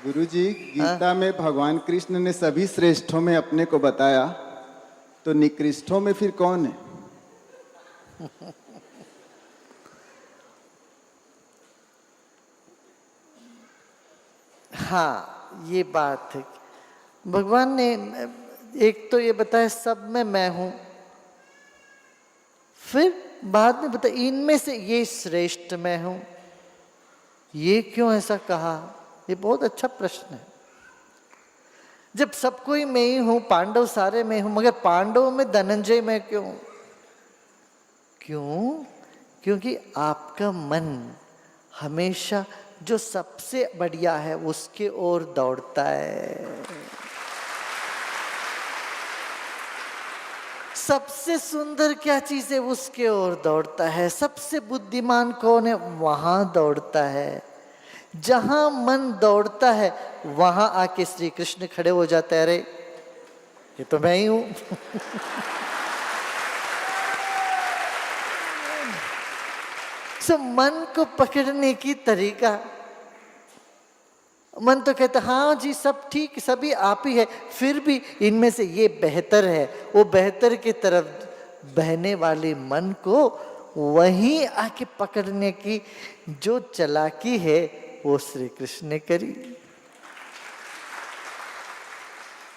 गुरुजी, हाँ? गीता में भगवान कृष्ण ने सभी श्रेष्ठों में अपने को बताया, तो निकृष्टों में फिर कौन है? हाँ, ये बात है। भगवान ने एक तो ये बताया सब में मैं हूं, फिर बाद में बताया इनमें से ये श्रेष्ठ मैं हूं। ये क्यों ऐसा कहा? ये बहुत अच्छा प्रश्न है। जब सब कोई मैं ही हूं, पांडव सारे मैं हूं, मगर पांडवों में धनंजय मैं क्यों? क्यों? क्योंकि आपका मन हमेशा जो सबसे बढ़िया है उसके ओर दौड़ता है। सबसे सुंदर क्या चीज है उसके ओर दौड़ता है। सबसे बुद्धिमान कौन है वहां दौड़ता है। जहां मन दौड़ता है वहां आके श्री कृष्ण खड़े हो जाते हैं। अरे ये तो मैं ही हूं। मन को पकड़ने की तरीका, मन तो कहता हाँ जी सब ठीक, सभी आप ही है, फिर भी इनमें से ये बेहतर है। वो बेहतर की तरफ बहने वाले मन को वहीं आके पकड़ने की जो चालाकी है वो श्री कृष्ण ने करी।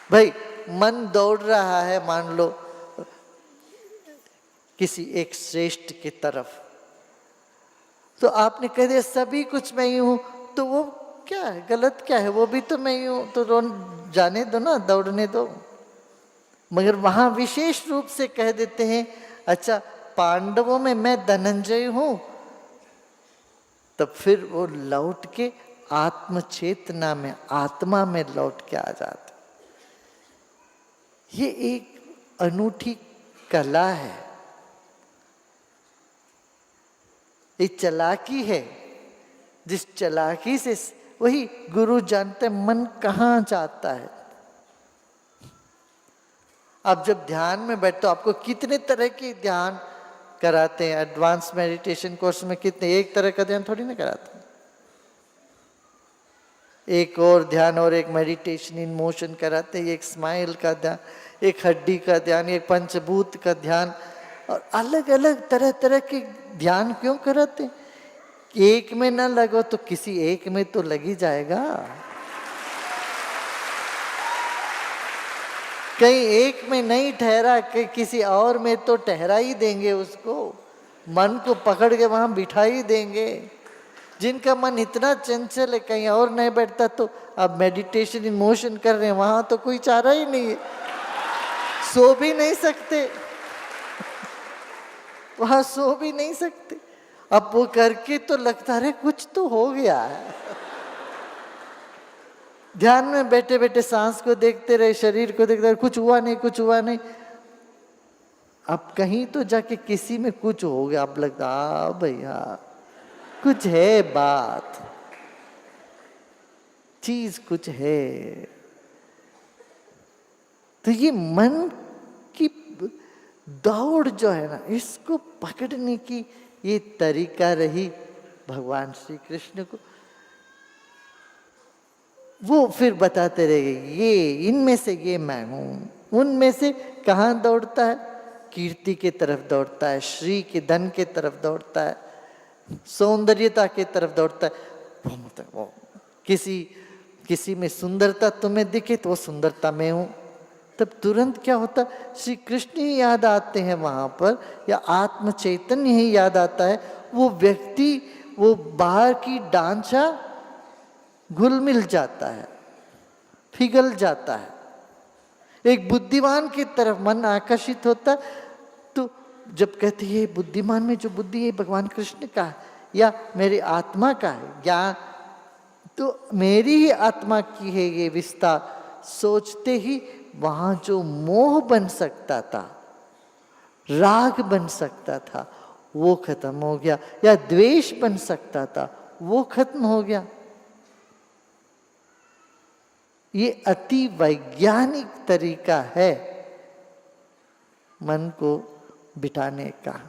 भाई मन दौड़ रहा है मान लो किसी एक श्रेष्ठ की तरफ, तो आपने कह दिया सभी कुछ मैं ही हूं, तो वो क्या है, गलत क्या है? वो भी तो मैं ही हूं, तो जाने दो ना, दौड़ने दो। मगर वहां विशेष रूप से कह देते हैं अच्छा पांडवों में मैं धनंजय हूं, तब फिर वो लौट के आत्म चेतना में, आत्मा में लौट के आ जाते। ये एक अनूठी कला है, ये चालाकी है। जिस चालाकी से वही गुरु जानते मन कहाँ जाता है। आप जब ध्यान में बैठते हो आपको कितने तरह के ध्यान कराते हैं। एडवांस मेडिटेशन कोर्स में कितने, एक तरह का ध्यान थोड़ी ना कराते हैं। एक और ध्यान और एक मेडिटेशन इन मोशन कराते हैं, एक स्माइल का ध्यान, एक हड्डी का ध्यान, एक पंचभूत का ध्यान, और अलग अलग तरह तरह के ध्यान क्यों कराते हैं? एक में ना लगो तो किसी एक में तो लग ही जाएगा। कहीं एक में नहीं ठहरा कि किसी और में तो ठहरा ही देंगे उसको। मन को पकड़ के वहां बिठा ही देंगे। जिनका मन इतना चंचल है कहीं और नहीं बैठता, तो अब मेडिटेशन इन मोशन कर रहे हैं, वहां तो कोई चारा ही नहीं है, सो भी नहीं सकते। वहां सो भी नहीं सकते। अब वो करके तो लगता है कुछ तो हो गया है। ध्यान में बैठे बैठे सांस को देखते रहे, शरीर को देखते रहे, कुछ हुआ नहीं, कुछ हुआ नहीं। अब कहीं तो जाके किसी में कुछ हो गया, अब लगता भैया कुछ है, बात चीज कुछ है। तो ये मन की दौड़ जो है ना, इसको पकड़ने की ये तरीका रही भगवान श्री कृष्ण को। वो फिर बताते रहेंगे ये इनमें से ये मैं हूं, उनमें से कहाँ दौड़ता है? कीर्ति के तरफ दौड़ता है, श्री के धन के तरफ दौड़ता है, सौंदर्यता के तरफ दौड़ता है। वो मतलब वो किसी में सुंदरता तुम्हें दिखे तो वो सुंदरता में हूं, तब तुरंत क्या होता? श्री कृष्ण ही याद आते हैं वहां पर, या आत्म चैतन्य ही याद आता है। वो व्यक्ति वो बाहर की ढांचा घुल मिल जाता है, पिघल जाता है। एक बुद्धिमान की तरफ मन आकर्षित होता है। तो जब कहते हैं बुद्धिमान में जो बुद्धि है भगवान कृष्ण का है या मेरी आत्मा का है, या तो मेरी ही आत्मा की है ये विस्तार, सोचते ही वहां जो मोह बन सकता था, राग बन सकता था, वो खत्म हो गया, या द्वेष बन सकता था वो खत्म हो गया। ये अति वैज्ञानिक तरीका है मन को बिठाने का।